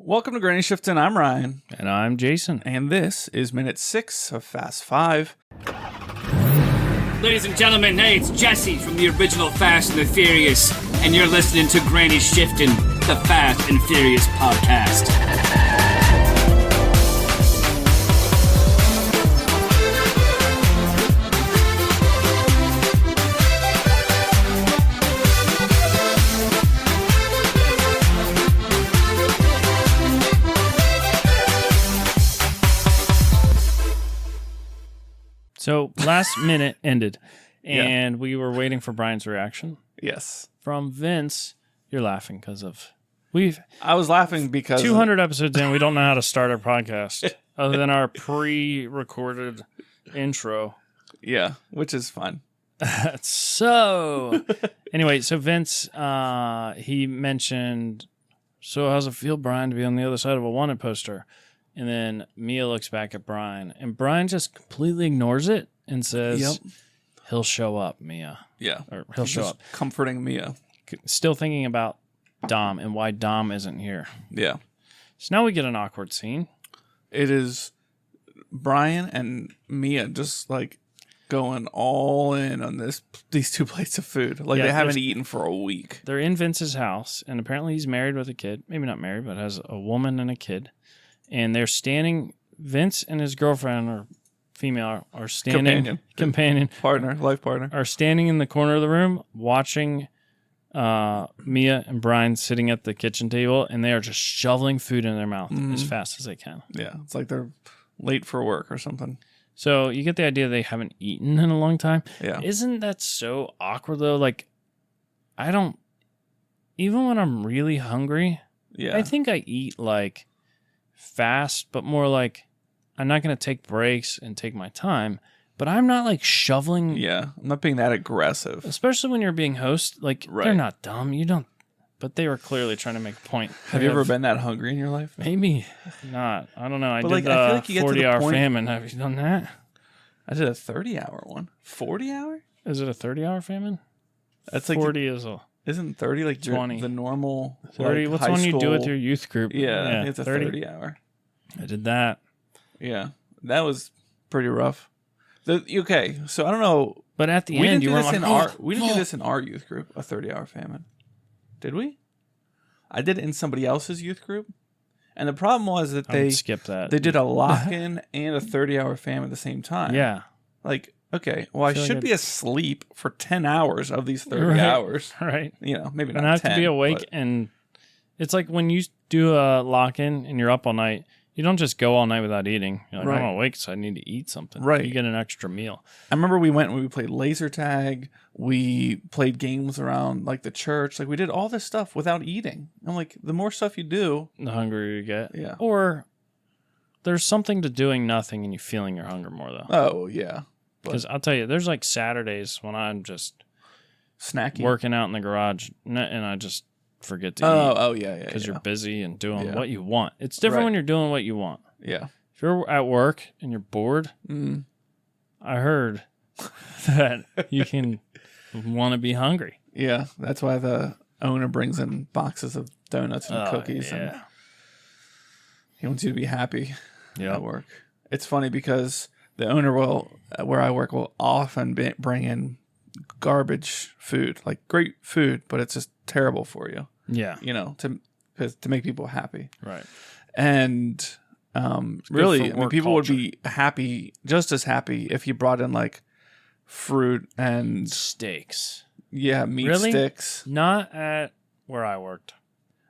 Welcome to Granny Shifting. I'm Ryan. And I'm Jason. And this is minute 6 of Fast 5. Ladies and gentlemen, hey, it's Jesse from the original Fast and the Furious, and you're listening to Granny Shifting, the Fast and Furious podcast. So last minute ended, and we were waiting for Brian's reaction. Yes. From Vince, you're laughing because of... I was laughing because... 200 episodes in, we don't know how to start our podcast other than our pre-recorded intro. Yeah, which is fun. So, anyway, so Vince, he mentioned, so how's it feel, Brian, to be on the other side of a wanted poster? And then Mia looks back at Brian, and Brian just completely ignores it and says, he'll show up, Mia. Yeah. Or he'll show up. Comforting Mia. Still thinking about Dom and why Dom isn't here. Yeah. So now we get an awkward scene. It is Brian and Mia just like going all in on these 2 plates of food. Like they haven't eaten for a week. They're in Vince's house, and apparently he's married with a kid. Maybe not married, but has a woman and a kid. And they're standing, Vince and his girlfriend, or female, are standing, companion, partner, life partner, are standing in the corner of the room watching Mia and Brian sitting at the kitchen table, and they are just shoveling food in their mouth as fast as they can. Yeah, it's like they're late for work or something. So you get the idea they haven't eaten in a long time. Yeah. Isn't that so awkward, though? Like, even when I'm really hungry, I think I eat, like, fast, but more like I'm not going to take breaks and take my time, but I'm not like shoveling. Yeah, I'm not being that aggressive. Especially when you're being host. Like, they're not dumb. You don't, but they were clearly trying to make a point. Have you ever been that hungry in your life? Maybe not. I don't know. I did I feel like you get 40-hour famine. Have you done that? I did a 30-hour one. 40-hour? Is it a 30-hour famine? That's 40 like is a... Isn't 30 like 20. The normal 30? Like, what's the one you do with your youth group? Yeah, it's a 30-hour. I did that. Yeah, that was pretty rough. Okay, so I don't know. But at the end, you were like, we didn't do this in our youth group, a 30-hour famine. Did we? I did it in somebody else's youth group. And the problem was that they skipped that. They did a lock-in and a 30-hour famine at the same time. Yeah. Like, okay, well, I should be asleep for 10 hours of these 30 hours. Right. You know, maybe not and I have 10, to be awake, but... and it's like when you do a lock-in and you're up all night, you don't just go all night without eating. You're like, I'm awake, so I need to eat something. Right. You get an extra meal. I remember we went and we played laser tag. We played games around like the church. Like we did all this stuff without eating. I'm like, the more stuff you do, the hungrier you get. Yeah. Or there's something to doing nothing and you feeling your hunger more, though. Oh, yeah. Because I'll tell you, there's like Saturdays when I'm just snacking, working out in the garage, and I just forget to eat. Oh, yeah. Because you're busy and doing what you want. It's different when you're doing what you want. Yeah. If you're at work and you're bored, I heard that you can want to be hungry. Yeah, that's why the owner brings in boxes of donuts and cookies. Yeah. And he wants you to be happy at work. It's funny because the owner will, where I work, will often bring in garbage food, like great food, but it's just terrible for you. Yeah. You know, to make people happy. Right. And really, I mean, people would be happy, just as happy, if you brought in like fruit and steaks. Yeah, meat sticks. Not at where I worked.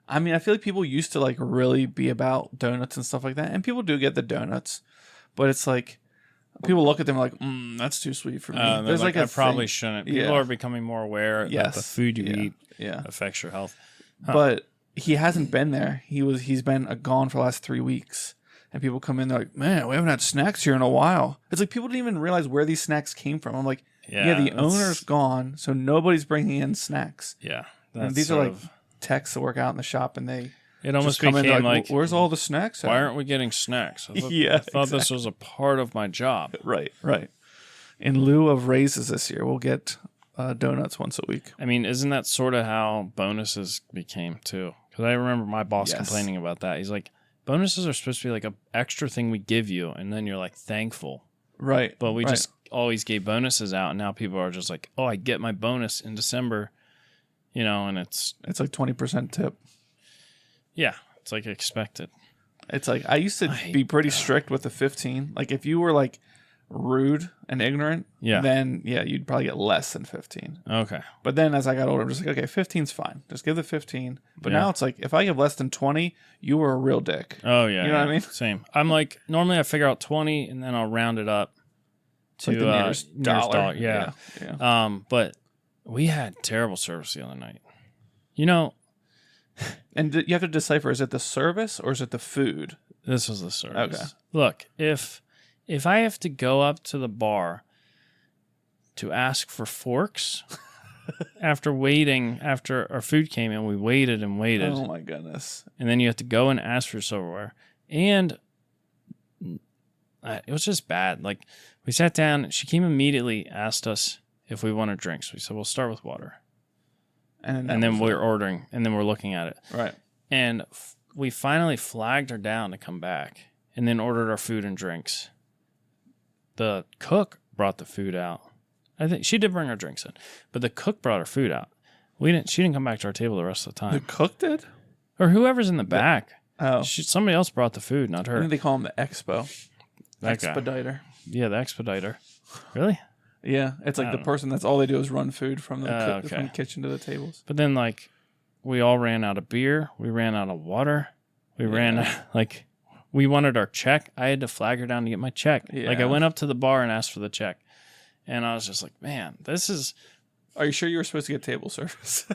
I mean, I feel like people used to like really be about donuts and stuff like that, and people do get the donuts, but it's like people look at them like, that's too sweet for me. There's like I probably shouldn't. People are becoming more aware that the food you eat affects your health. Huh. But he hasn't been there. He's been gone for the last 3 weeks. And people come in, they're like, man, we haven't had snacks here in a while. It's like people didn't even realize where these snacks came from. I'm like, the owner's gone, so nobody's bringing in snacks. Yeah. And these are like techs that work out in the shop, and they It almost became like, where's all the snacks at? Why aren't we getting snacks? I thought, I thought this was a part of my job. Right. In lieu of raises this year, we'll get donuts once a week. I mean, isn't that sort of how bonuses became too? Because I remember my boss Yes. complaining about that. He's like, bonuses are supposed to be like a extra thing we give you, and then you're like thankful. Right. But we right. just always gave bonuses out, and now people are just like, oh, I get my bonus in December, and it's like 20% tip. Yeah, it's like expected. It's like I used to be pretty strict with the 15. Like if you were like rude and ignorant, then you'd probably get less than 15. Okay. But then as I got older, I'm just like, okay, 15's fine. Just give the 15. But now it's like if I give less than 20, you were a real dick. Oh yeah. You know what I mean? Same. I'm like normally I figure out 20 and then I'll round it up to like the nearest dollar. Yeah. But we had terrible service the other night. And you have to decipher, is it the service or is it the food? This was the service. Okay. Look, if I have to go up to the bar to ask for forks after our food came in, we waited and waited. Oh my goodness. And then you have to go and ask for silverware. And it was just bad. Like we sat down, she came immediately, asked us if we wanted drinks. We said, we'll start with water. And then we're ordering, and then we're looking at it. Right. And we finally flagged her down to come back and then ordered our food and drinks. The cook brought the food out. I think she did bring her drinks in, but the cook brought her food out. She didn't come back to our table the rest of the time. The cook did? Or whoever's in the back. Oh. Somebody else brought the food, not her. I think they call him the expo. That Expediter. Guy. Yeah, the expediter. Really? Yeah, it's like the person that's all they do is run food from the from the kitchen to the tables. But then, like, we all ran out of beer. We ran out of water. We we wanted our check. I had to flag her down to get my check. Yeah. Like, I went up to the bar and asked for the check. And I was just like, man, this is... Are you sure you were supposed to get table service?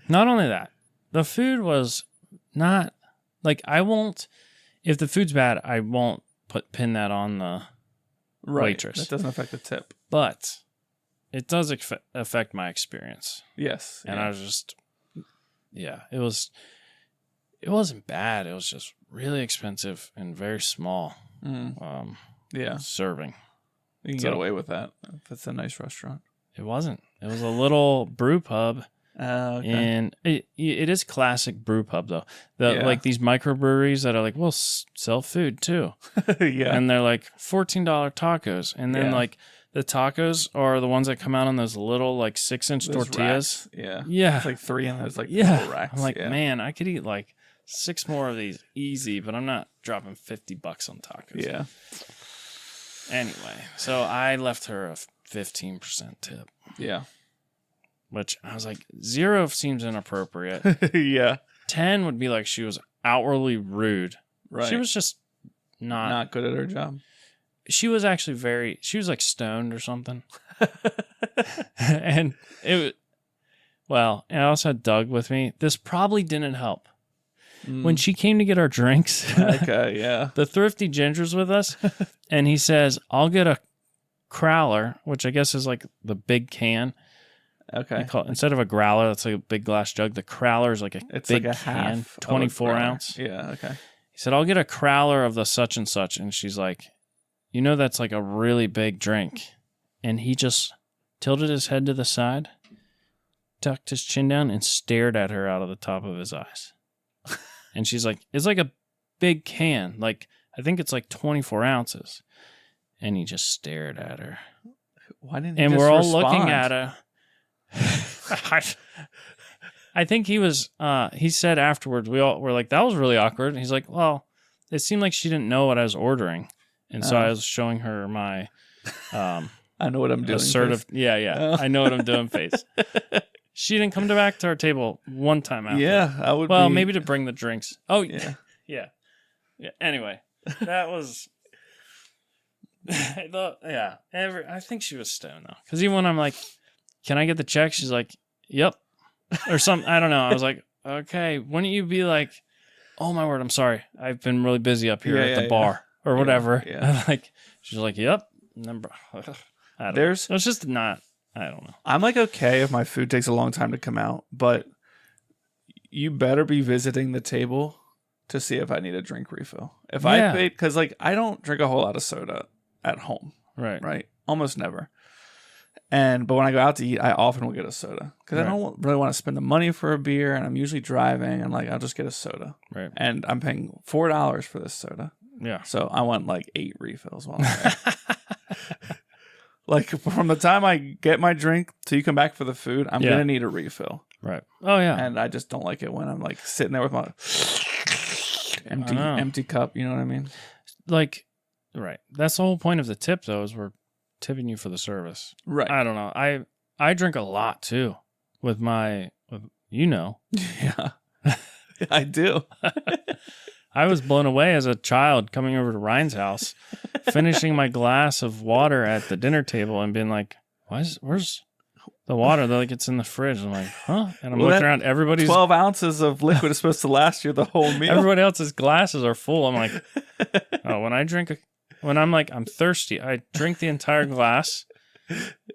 Not only that, the food was not... Like, I won't... If the food's bad, I won't pin that on the waitress. That doesn't affect the tip. But it does affect my experience. Yes. And I was just... Yeah, it wasn't bad. It was just really expensive and very small serving. You can get away with that if it's a nice restaurant. It wasn't. It was a little brew pub. Okay. And it is classic brew pub, though. Like these microbreweries that are like, we'll sell food, too. Yeah. And they're like $14 tacos. And then, like, the tacos are the ones that come out on those little, like, 6-inch tortillas. Racks. Yeah. Yeah. It's like 3 in those, like, little racks. I'm like, man, I could eat, like, 6 more of these easy, but I'm not dropping $50 on tacos. Yeah. Anyway, so I left her a 15% tip. Yeah. Which I was like, 0 seems inappropriate. Yeah. 10 would be like she was outwardly rude. Right. She was just not good at her job. She was actually she was like stoned or something. And and I also had Doug with me. This probably didn't help. When she came to get our drinks, okay, yeah. The Thrifty Ginger's with us, and he says, I'll get a crowler, which I guess is like the big can. Okay. Instead of a growler, that's like a big glass jug. The crowler is like a big can, half 24 ounce. Yeah, okay. He said, I'll get a crowler of the such and such. And she's like, that's like a really big drink. And he just tilted his head to the side, tucked his chin down, and stared at her out of the top of his eyes. And she's like, it's like a big can. Like, I think it's like 24 ounces. And he just stared at her. Why didn't he And just we're all respond? looking at her. I think he was, he said afterwards, we all were like, that was really awkward. And he's like, well, it seemed like she didn't know what I was ordering. And so I was showing her my, I know what I'm doing. Assertive. Yeah. I know what I'm doing face. She didn't come back to our table one time after. Yeah, I would. Well, maybe to bring the drinks. Oh, yeah. Yeah. Anyway, that was. I think she was stoned though, because even when I'm like, "Can I get the check?" She's like, "Yep," or something. I don't know. I was like, "Okay, wouldn't you be like, oh my word, I'm sorry, I've been really busy up here at the bar or whatever." Yeah. Like she's like, "Yep." And then, it was just not. I don't know. I'm like, okay if my food takes a long time to come out, but you better be visiting the table to see if I need a drink refill. If I paid, because like I don't drink a whole lot of soda at home. Right. Almost never. But when I go out to eat, I often will get a soda because I don't really want to spend the money for a beer, and I'm usually driving, and like I'll just get a soda. Right. And I'm paying $4 for this soda. Yeah. So I want like 8 refills while I'm there. Like from the time I get my drink till you come back for the food, I'm gonna need a refill. Right. Oh yeah. And I just don't like it when I'm like sitting there with my empty cup. You know what I mean? Like, right. That's the whole point of the tip, though, is we're tipping you for the service. Right. I don't know. I drink a lot too with Yeah. I do. I was blown away as a child coming over to Ryan's house, finishing my glass of water at the dinner table and being like, where's the water? They're like, it's in the fridge. I'm like, huh? And I'm looking around, everybody's 12 ounces of liquid is supposed to last you the whole meal. Everybody else's glasses are full. I'm like, oh, when I'm like, I'm thirsty, I drink the entire glass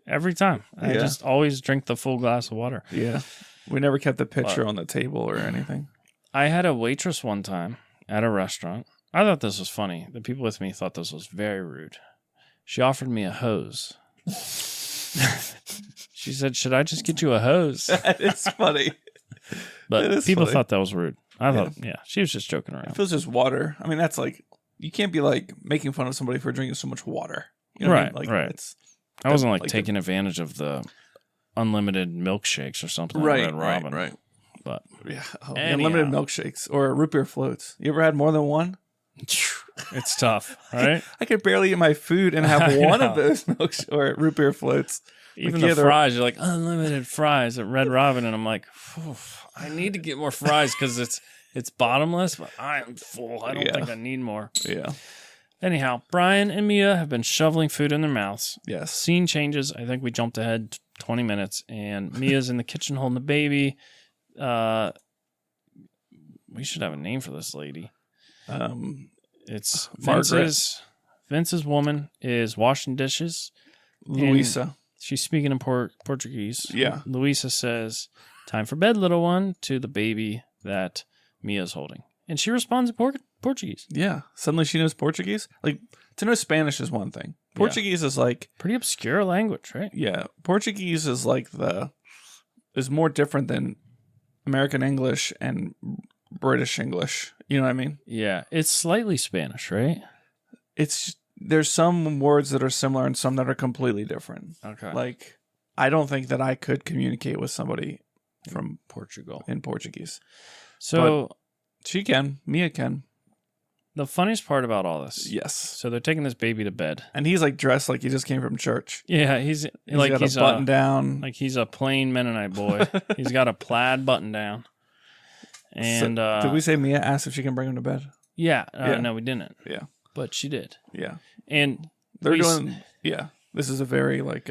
every time. I just always drink the full glass of water. Yeah. We never kept the pitcher on the table or anything. I had a waitress one time at a restaurant. I thought this was funny. The people with me thought this was very rude. She offered me a hose. She said, should I just get you a hose? It's funny. But people thought that was rude. I thought, she was just joking around. If it was just water, I mean, that's like, you can't be like making fun of somebody for drinking so much water. You know what I mean? Like, right. I wasn't like taking advantage of the unlimited milkshakes or something like Red Robin. Right. But yeah, unlimited milkshakes or root beer floats. You ever had more than one? It's tough, right? I could barely eat my food and have one of those or root beer floats. Even the fries, you're like, unlimited fries at Red Robin, and I'm like, I need to get more fries because it's bottomless, but I am full. I don't think I need more. Yeah. Anyhow, Brian and Mia have been shoveling food in their mouths. Yes. Scene changes. I think we jumped ahead 20 minutes, and Mia's in the kitchen holding the baby. We should have a name for this lady. It's Vince's woman is washing dishes. Luisa. She's speaking in Portuguese. Yeah. Luisa says, "Time for bed, little one," to the baby that Mia's holding. And she responds in Portuguese. Yeah. Suddenly she knows Portuguese. Like, to know Spanish is one thing. Portuguese is like... pretty obscure language, right? Yeah. Portuguese is like is more different than American English and British English. You know what I mean? Yeah. It's slightly Spanish, right? There's some words that are similar and some that are completely different. Okay. Like, I don't think that I could communicate with somebody from Portugal in Portuguese. So but she can. Mia can. The funniest part about all this. Yes. So they're taking this baby to bed. And he's like dressed like he just came from church. Yeah, he's got a button down. Like he's a plain Mennonite boy. He's got a plaid button down. And did we say Mia asked if she can bring him to bed? Yeah. No, we didn't. Yeah. But she did. Yeah. And they're doing this is a very like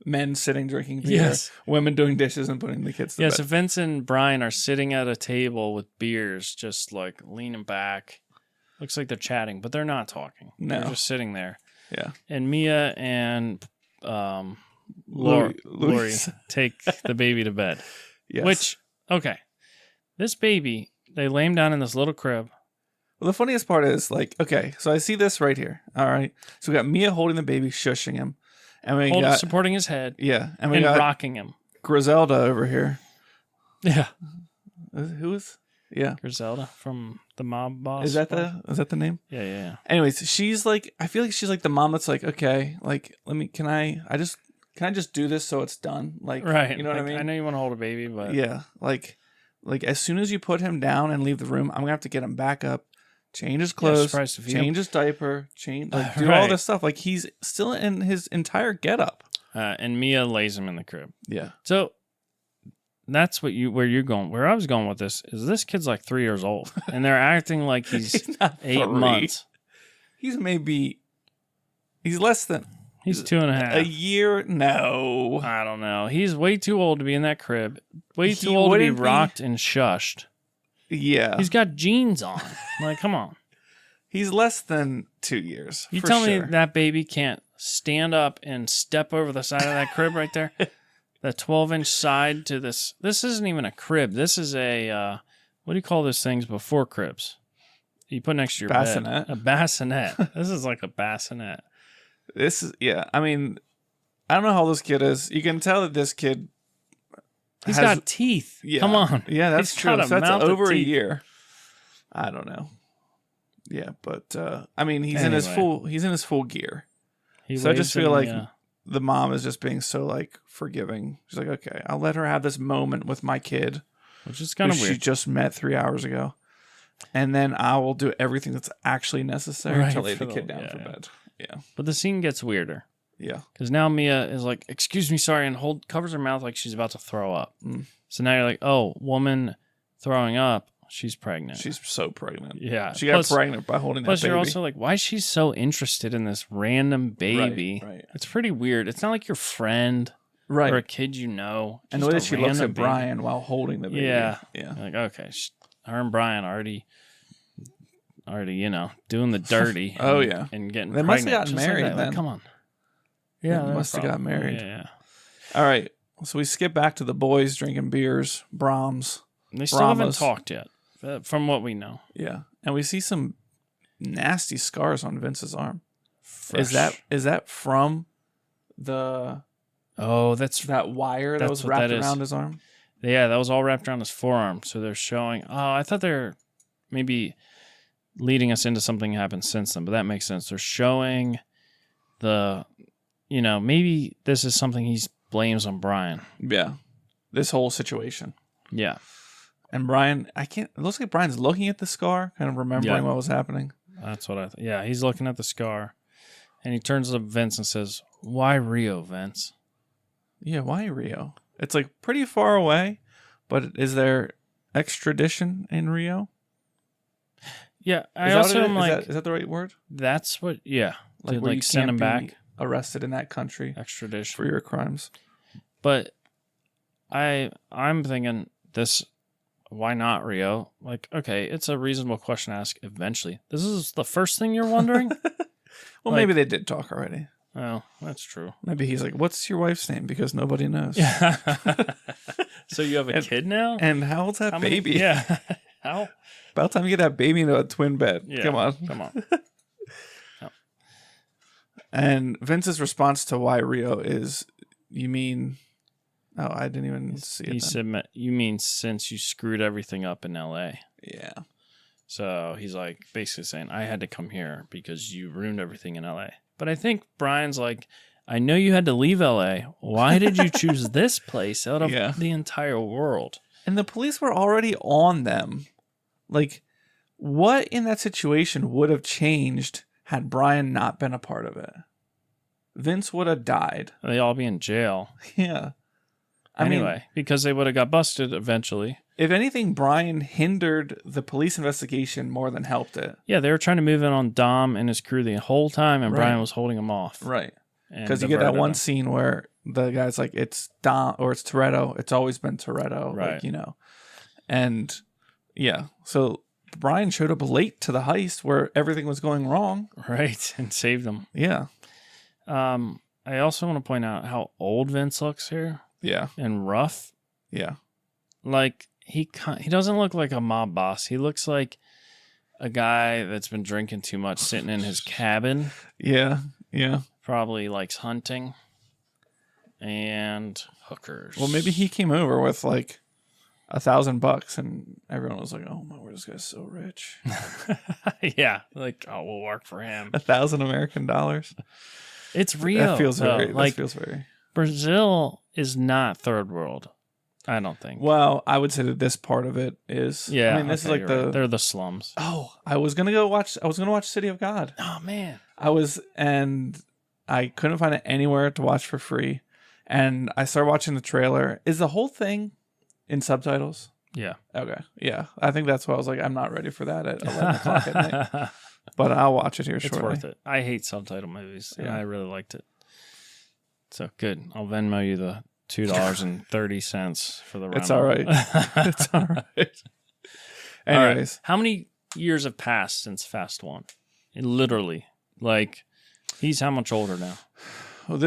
men sitting drinking beer, women doing dishes and putting the kids to bed. So Vince and Brian are sitting at a table with beers, just like leaning back. Looks like they're chatting, but they're not talking. No. They're just sitting there. Yeah. And Mia and Lori take the baby to bed. Yes. Which, okay. This baby, they lay him down in this little crib. Well, the funniest part is, like, okay, so I see this right here. All right. So we got Mia holding the baby, shushing him. And we got supporting his head. Yeah. And we got rocking him. Griselda over here. Yeah. Who is? Yeah. Griselda from the Mob Boss. Is that the name? Yeah. Anyways, she's like, I feel like she's like the mom that's like, okay, like, can I just do this so it's done? Like, right. You know what I mean? I know you want to hold a baby, but yeah, like as soon as you put him down and leave the room, I'm gonna have to get him back up, change his clothes, change his diaper, do all this stuff. Like he's still in his entire getup. And Mia lays him in the crib. Yeah. So that's where you're going. Where I was going with this is this kid's like 3 years old, and they're acting like he's 8 months. He's less than. He's 2.5. A year? No. I don't know. He's way too old to be in that crib. Way too old to be rocked and shushed. Yeah. He's got jeans on. Like, come on. He's less than 2 years. You tell me that baby can't stand up and step over the side of that crib right there? The 12-inch side to this. This isn't even a crib. This is a, what do you call those things before cribs? You put next to your bed. A bassinet. This is like a bassinet. This is, yeah. I mean, I don't know how old this kid is. You can tell that this kid He's got teeth. Yeah. Come on. Yeah, that's He's true. got a So that's mouth of over a teeth. year. I don't know. Yeah, but I mean, he's in his full gear. So I just feel like the mom is just being so like forgiving. She's like, okay, I'll let her have this moment with my kid, which is kind of weird. She just met 3 hours ago, and then I will do everything that's actually necessary to lay the kid down for bed. Yeah, but the scene gets weirder. Yeah, because now Mia is like, "Excuse me, sorry," and covers her mouth like she's about to throw up. So now you're like, "Oh, woman throwing up." She's pregnant. She's so pregnant. Yeah. She got pregnant by holding that baby. Plus, you're also like, why is she so interested in this random baby? Right. It's pretty weird. It's not like your friend or a kid you know. And the way that she looks at Brian while holding the baby. Yeah. You're like, okay, her and Brian already, doing the dirty. And getting they pregnant. Must have gotten married then. Like, come on. Yeah. They must have got married. Yeah. All right. So we skip back to the boys drinking beers, Brahms. They still haven't talked yet. From what we know. Yeah. And we see some nasty scars on Vince's arm. Fresh. Is that from the that wire that was wrapped around his arm? Yeah, that was all wrapped around his forearm. So they're showing I thought they're maybe leading us into something happened since then, but that makes sense. They're showing maybe this is something he blames on Brian. Yeah. This whole situation. Yeah. And Brian, it looks like Brian's looking at the scar, kind of remembering what was happening. That's what I thought. Yeah, he's looking at the scar. And he turns to Vince and says, "Why Rio, Vince?" Yeah, why Rio? It's like pretty far away, but is there extradition in Rio? Yeah, I also am like... Is that the right word? That's what, yeah. Like, where you send can't him back. Arrested in that country. Extradition. For your crimes. But I'm thinking this... Why not Rio? Like, okay, it's a reasonable question to ask eventually. This is the first thing you're wondering? Well, maybe they did talk already. Oh, that's true. Maybe he's like, what's your wife's name? Because nobody knows. Yeah. So you have a kid now? And how old's that baby? Yeah. How? About time you get that baby into a twin bed. Yeah. Come on. Oh. And Vince's response to why Rio is, you mean... Oh, I didn't even see it. He said, "You mean since you screwed everything up in L.A.?" Yeah. So he's like basically saying, "I had to come here because you ruined everything in L.A." But I think Brian's like, "I know you had to leave L.A. Why did you choose this place out of the entire world?" And the police were already on them. Like, what in that situation would have changed had Brian not been a part of it? Vince would have died. They'd all be in jail. Yeah. Anyway, because they would have got busted eventually. If anything, Brian hindered the police investigation more than helped it. Yeah, they were trying to move in on Dom and his crew the whole time, and Brian was holding them off. Right. Because you get that one scene where the guy's like, it's Dom or it's Toretto. It's always been Toretto. Right. Like, And yeah, so Brian showed up late to the heist where everything was going wrong. Right, and saved them. Yeah. I also want to point out how old Vince looks here. Yeah. And rough. Yeah. Like, he doesn't look like a mob boss. He looks like a guy that's been drinking too much, sitting in his cabin. Yeah. Yeah. Probably likes hunting and hookers. Well, maybe he came over with like $1,000 and everyone was like, "Oh my word, this guy's so rich." Yeah. Like, oh, we'll work for him. 1,000 American dollars. It's real. That feels very... Brazil is not third world, I don't think. Well, I would say that this part of it is. Yeah, I mean, this is like they're the slums. Oh, I was gonna watch City of God. Oh man, and I couldn't find it anywhere to watch for free, and I started watching the trailer. Is the whole thing in subtitles? Yeah. Okay. Yeah, I think that's why I was like, I'm not ready for that at 11 o'clock at night. But I'll watch it here shortly. It's worth it. I hate subtitle movies, and I really liked it. So good. I'll Venmo you the $2.30 for the rental. It's all right. It's all right. Anyways. All right. How many years have passed since Fast 1? Literally. Like, he's how much older now? Well,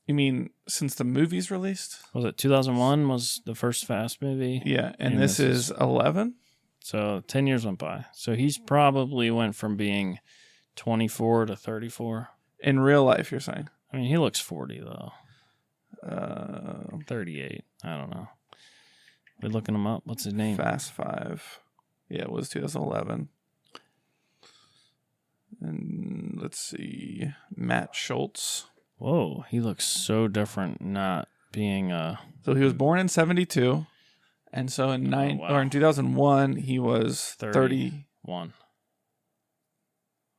you mean since the movie's released? Was it 2001 was the first Fast movie? Yeah, and this is 11? So 10 years went by. So he's probably went from being 24 to 34. In real life, you're saying? I mean, he looks 40 though. 38. I don't know. We're looking him up. What's his name? Fast 5. Yeah, it was 2011. And let's see, Matt Schultz. Whoa, he looks so different. Not being So he was born in 72, and so in in 2001 he was 31.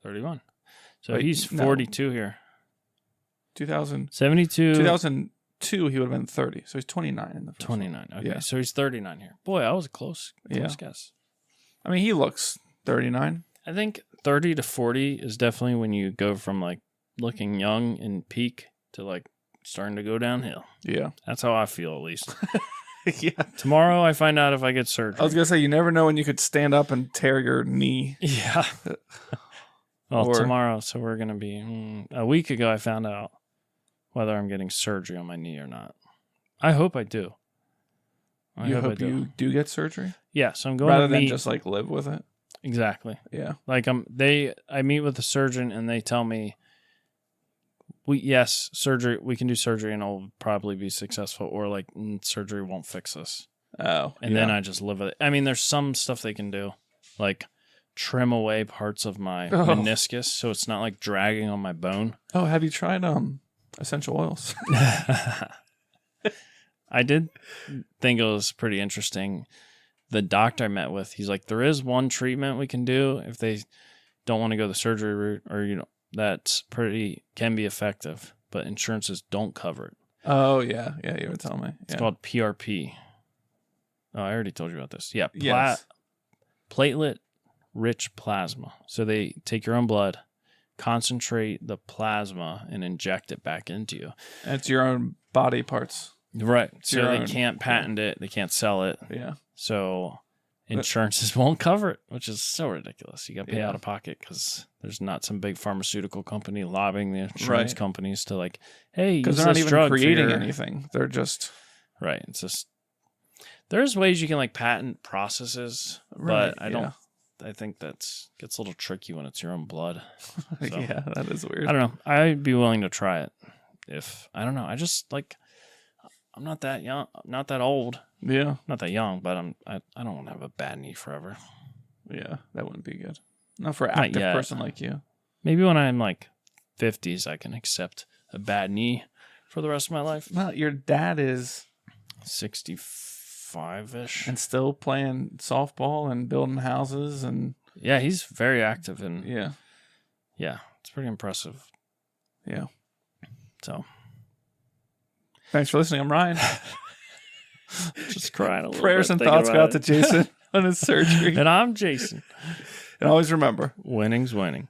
31. So Wait, he's 42 here. 72. 2002 he would have been 30. So he's 29 in the first 29. one. Okay, Yeah. so he's 39 here. Boy, I was a close guess. I mean, he looks 39. I think 30 to 40 is definitely when you go from like looking young and peak to like starting to go downhill. Yeah. That's how I feel, at least. Yeah. Tomorrow I find out if I get surgery. I was going to say, you never know when you could stand up and tear your knee. Yeah. Well, tomorrow, so we're going to be... a week ago, I found out whether I'm getting surgery on my knee or not. I hope I do. I hope you do get surgery? Yeah, so I'm going rather to than meet... just like live with it? Exactly. Yeah. Like I meet with the surgeon and they tell me, surgery, we can do surgery and it'll probably be successful, or like surgery won't fix this. Oh. And then I just live with it. I mean, there's some stuff they can do, like trim away parts of my meniscus so it's not like dragging on my bone. Oh, have you tried essential oils? I did think it was pretty interesting. The doctor I met with, he's like, there is one treatment we can do if they don't want to go the surgery route, or that's can be effective, but insurances don't cover it. Oh yeah, you would tell me. It's called PRP. Oh, I already told you about this. Yeah, yes. Platelet-rich plasma. So they take your own blood, concentrate the plasma, and inject it back into you. And it's your own body parts. Right. So they can't patent it. They can't sell it. Yeah. So insurances won't cover it, which is so ridiculous. You got to pay out of pocket because there's not some big pharmaceutical company lobbying the insurance companies to like, hey, because they're not even creating anything. They're just right. It's just there's ways you can like patent processes, but I don't. I think gets a little tricky when it's your own blood. So, yeah, that is weird. I don't know. I'd be willing to try it if I don't know. I just like. I'm not that young, not that old. Yeah. Not that young, but I don't want to have a bad knee forever. Yeah, that wouldn't be good. Not for an active person like you. Maybe when I'm like 50s, I can accept a bad knee for the rest of my life. Well, your dad is 65-ish. And still playing softball and building houses and... Yeah, he's very active and... Yeah. Yeah, it's pretty impressive. Yeah. So... Thanks for listening. I'm Ryan. Just crying a little Prayers bit. and thoughts go out to Jason on his surgery. And I'm Jason. And always remember, winning's winning.